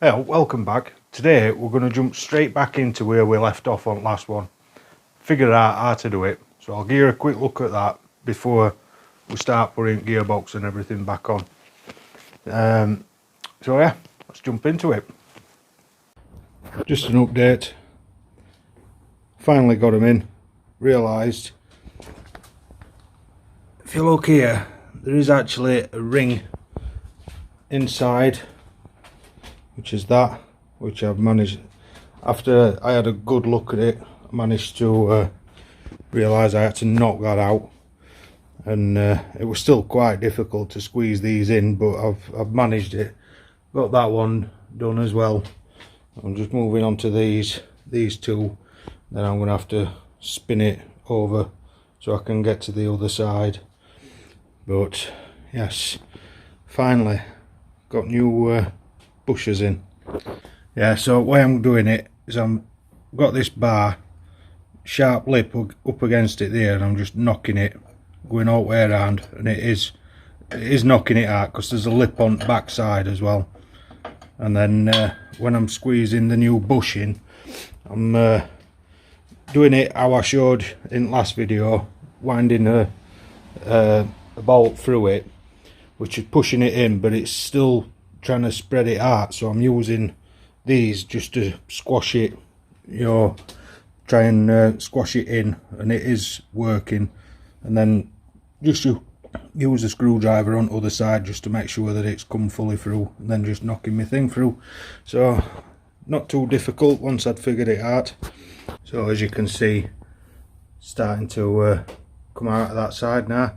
Yeah, welcome back. Today we're going to jump straight back into where we left off on last one. Figured out how to do it, so I'll give you a quick look at that before we start putting gearbox and everything back on. So yeah, let's jump into it. Just an update. Finally got them in. Realised if you look here, there is actually a ring inside, which is that, which I've managed, after I had a good look at it, I managed to realise I had to knock that out, and it was still quite difficult to squeeze these in, but I've managed it. Got that one done as well. I'm just moving on to these two, then I'm going to have to spin it over so I can get to the other side. But yes, finally got new bushers in. Yeah, so the way I'm doing it is I've got this bar, sharp lip up against it there, and I'm just knocking it, going all the way around, and it is knocking it out because there's a lip on the back side as well. And then when I'm squeezing the new bushing, I'm doing it how I showed in the last video, winding a bolt through it, which is pushing it in, but it's still trying to spread it out, so I'm using these just to squash it, you know, try and squash it in, and it is working. And then just to use a screwdriver on the other side just to make sure that it's come fully through, and then just knocking my thing through. So not too difficult once I'd figured it out. So as you can see, starting to come out of that side now.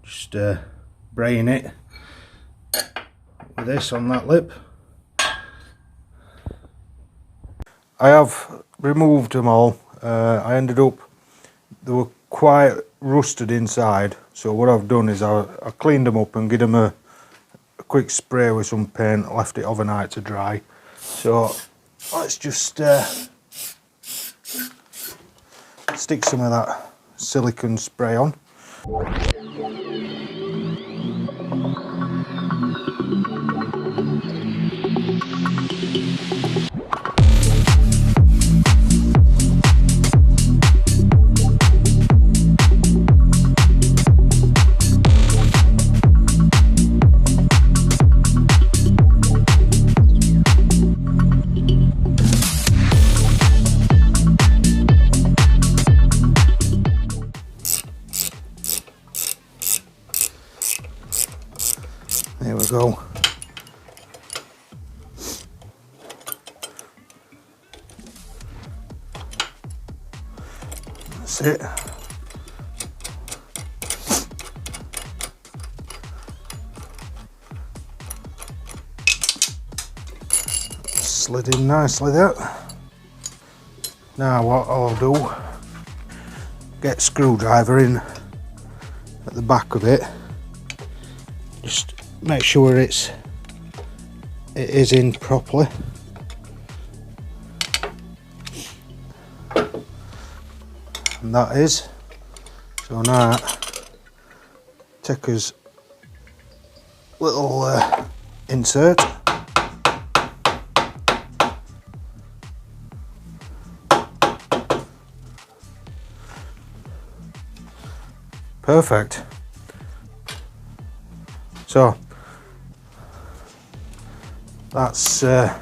Just braying it with this on that lip. I have removed them all. I ended up, they were quite rusted inside, so what I've done is I cleaned them up and give them a quick spray with some paint, left it overnight to dry. So let's just stick some of that silicone spray on. There we go. That's it. Slid in nicely there. Now what I'll do, get a screwdriver in at the back of it. Just make sure it is in properly. And that is. So now take us little insert. Perfect. So that's as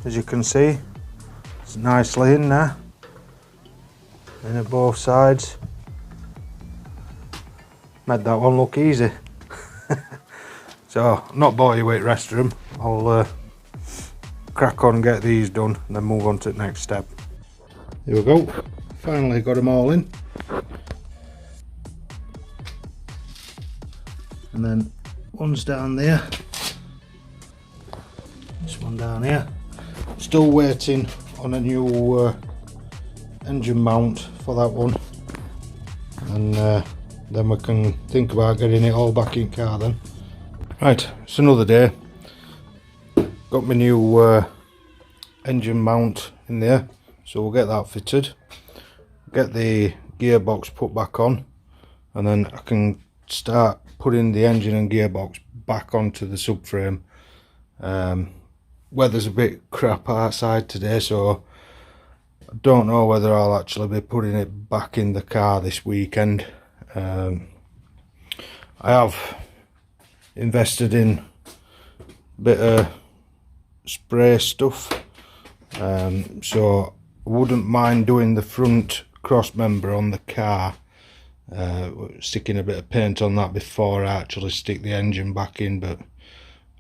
you can see, it's nicely in there, in at both sides. Made that one look easy. So not bore you with the rest of them. I'll crack on and get these done and then move on to the next step. Here we go, finally got them all in. And then one's down there, this one down here. Still waiting on a new engine mount for that one, and then we can think about getting it all back in car then. Right, it's another day. Got my new engine mount in there, so we'll get that fitted, get the gearbox put back on, and then I can start putting the engine and gearbox back onto the subframe. weather's a bit crap outside today, so I don't know whether I'll actually be putting it back in the car this weekend. I have invested in a bit of spray stuff, so I wouldn't mind doing the front cross member on the car, sticking a bit of paint on that before I actually stick the engine back in, but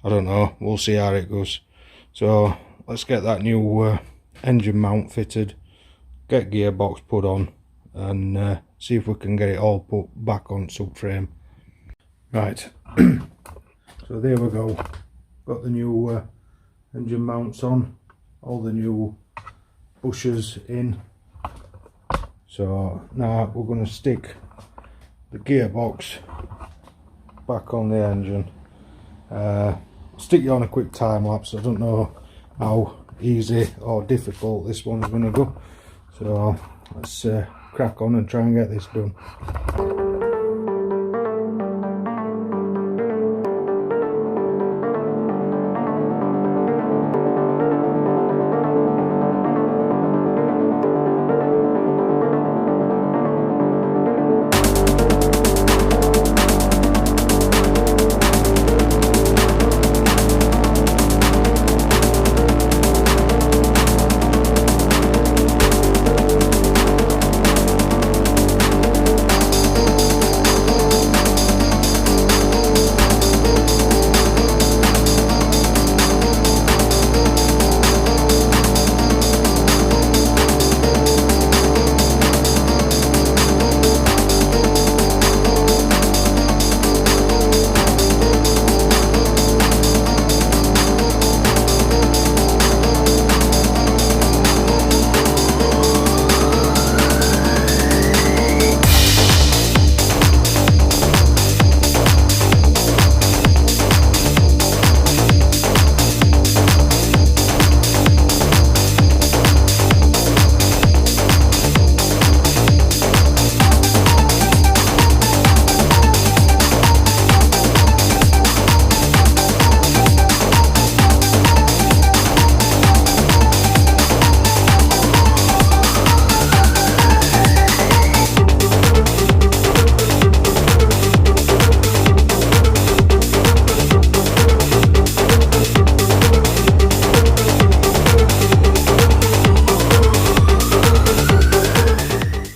I don't know, we'll see how it goes. So let's get that new engine mount fitted, get gearbox put on, and see if we can get it all put back on subframe. Right, so there we go, got the new engine mounts on, all the new bushers in. So now we're going to stick the gearbox back on the engine. Stick you on a quick time lapse. I don't know how easy or difficult this one's going to go, so let's crack on and try and get this done.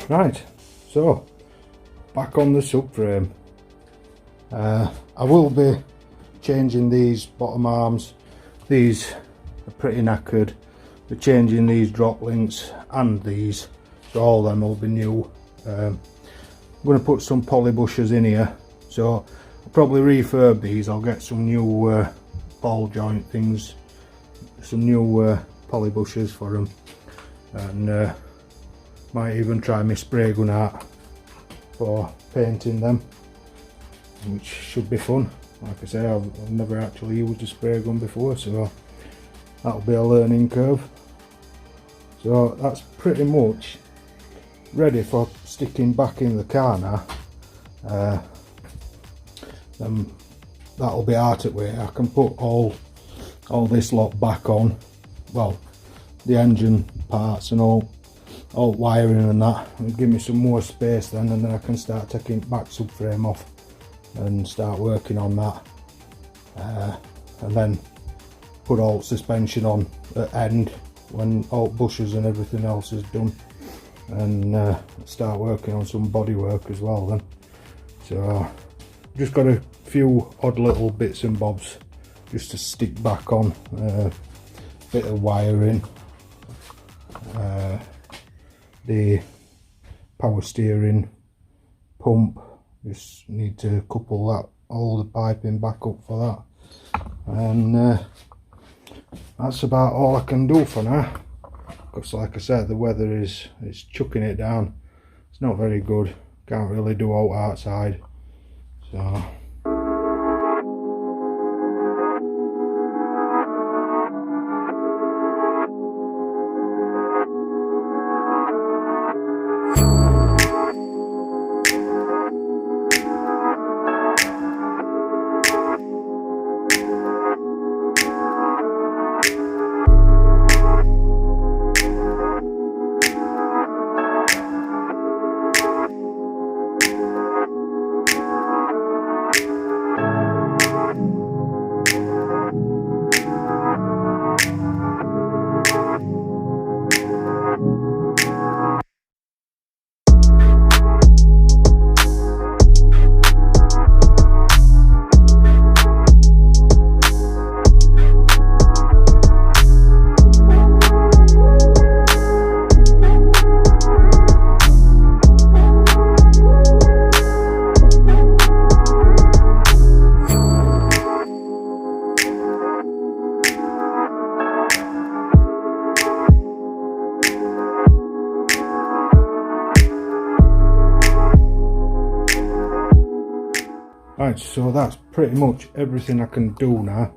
Right, so back on the subframe. I will be changing these bottom arms. These are pretty knackered. We're changing these drop links and these, so all them will be new. I'm going to put some poly bushers in here, so I'll probably refurb these. I'll get some new ball joint things, some new poly bushers for them, and might even try my spray gun out for painting them, which should be fun. Like I say, I've never actually used a spray gun before, so that'll be a learning curve. So that's pretty much ready for sticking back in the car now. That'll be out of way. I can put all this lot back on, well, the engine parts and all wiring and that. It'll give me some more space then, and then I can start taking back subframe off and start working on that, and then put all suspension on at end when all bushers and everything else is done, and start working on some body work as well then. So just got a few odd little bits and bobs just to stick back on, bit of wiring, the power steering pump, just need to couple that, all the piping back up for that, and that's about all I can do for now, because like I said, the weather is chucking it down. It's not very good, can't really do out outside, so Right, so that's pretty much everything I can do now.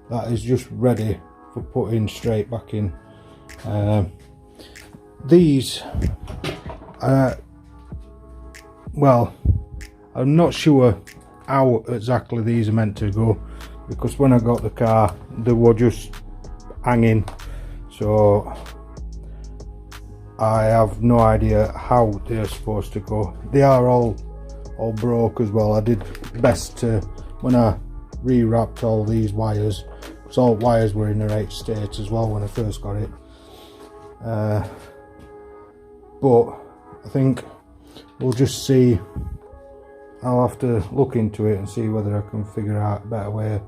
That is just ready for putting straight back in. These, well, I'm not sure how exactly these are meant to go, because when I got the car they were just hanging, so I have no idea how they're supposed to go. They are all broke as well. I did best to, when I rewrapped all these wires, because all wires were in the right state as well when I first got it, but I think we'll just see. I'll have to look into it and see whether I can figure out a better way of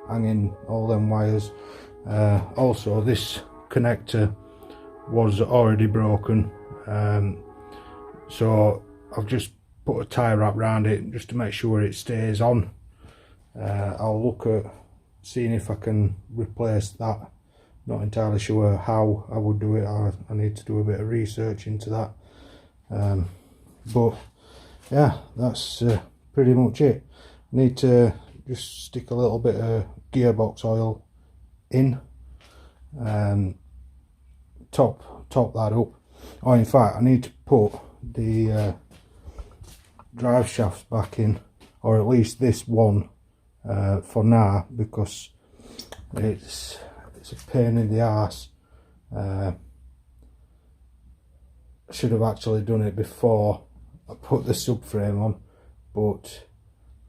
hanging all them wires. Also, this connector was already broken, so I've just put a tie wrap around it just to make sure it stays on. I'll look at seeing if I can replace that. Not entirely sure how I would do it. I need to do a bit of research into that, but yeah, that's pretty much it. I need to just stick a little bit of gearbox oil in, top that up. Oh, in fact, I need to put the drive shafts back in, or at least this one for now, because it's a pain in the arse. I should have actually done it before I put the subframe on, but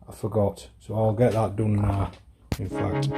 I forgot, so I'll get that done now, in fact.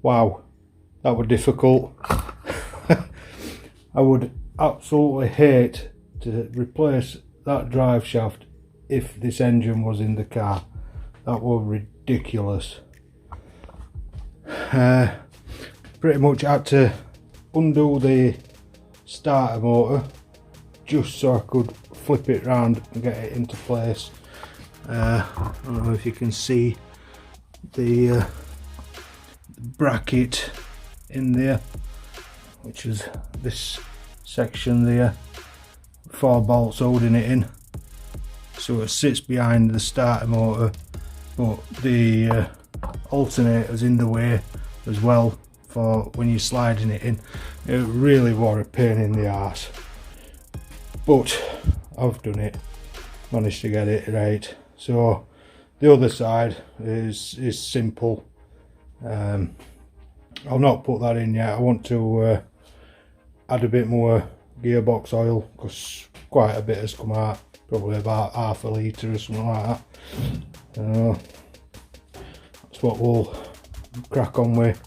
Wow, that was difficult. I would absolutely hate to replace that drive shaft if this engine was in the car. That was ridiculous. Pretty much had to undo the starter motor just so I could flip it round and get it into place. I don't know if you can see the bracket in there, which is this section there, 4 bolts holding it in, so it sits behind the starter motor, but the alternator's in the way as well for when you're sliding it in. It really was a pain in the arse, but I've done it, managed to get it right. So the other side is simple. I'll not put that in yet. I want to add a bit more gearbox oil, because quite a bit has come out, probably about half a litre or something like that. That's what we'll crack on with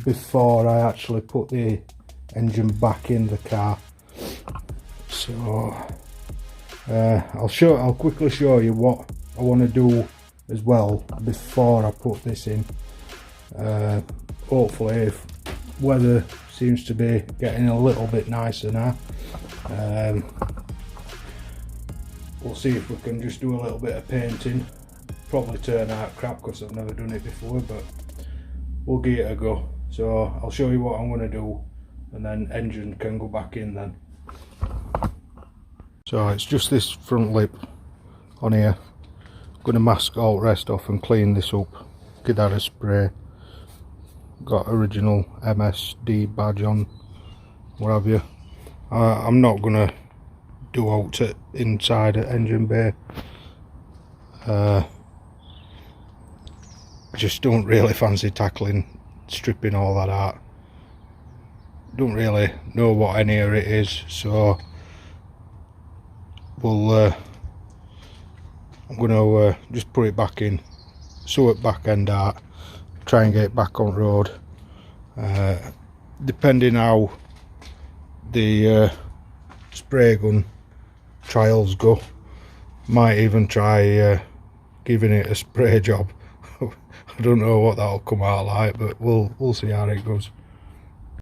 before I actually put the engine back in the car. So I'll quickly show you what I want to do as well before I put this in. Hopefully, if weather seems to be getting a little bit nicer now, we'll see if we can just do a little bit of painting probably turn out crap because I've never done it before, but we'll give it a go. So I'll show you what I'm going to do, and then engine can go back in then. So it's just this front lip on here. I'm going to mask all the rest off and clean this up, give that a spray. Got original MSD badge on, what have you. I'm not going to do out it inside the engine bay. I just don't really fancy tackling, stripping all that out. Don't really know what any of it is, so we'll I'm going to just put it back in, sew it back end out, try and get it back on road. Depending how the spray gun trials go, might even try giving it a spray job. I don't know what that'll come out like, but we'll see how it goes.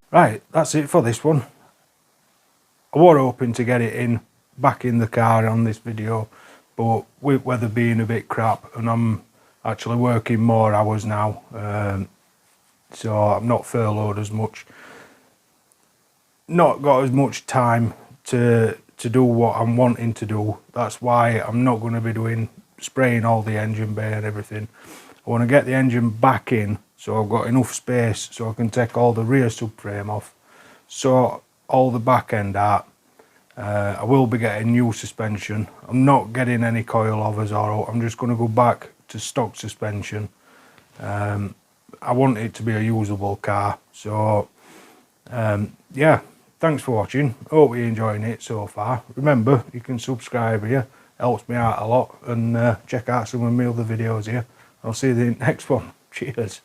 Right, that's it for this one. I was hoping to get it back in the car on this video, but with weather being a bit crap, and I'm actually working more hours now, so I'm not furloughed as much, not got as much time to do what I'm wanting to do. That's why I'm not going to be spraying all the engine bay and everything. I want to get the engine back in so I've got enough space so I can take all the rear subframe off, so all the back end out. I will be getting new suspension. I'm not getting any coilovers or I'm just going to go back to stock suspension. I want it to be a usable car. So yeah, thanks for watching. Hope you're enjoying it so far. Remember, you can subscribe here, helps me out a lot, and check out some of my other videos here. I'll see you in the next one. Cheers.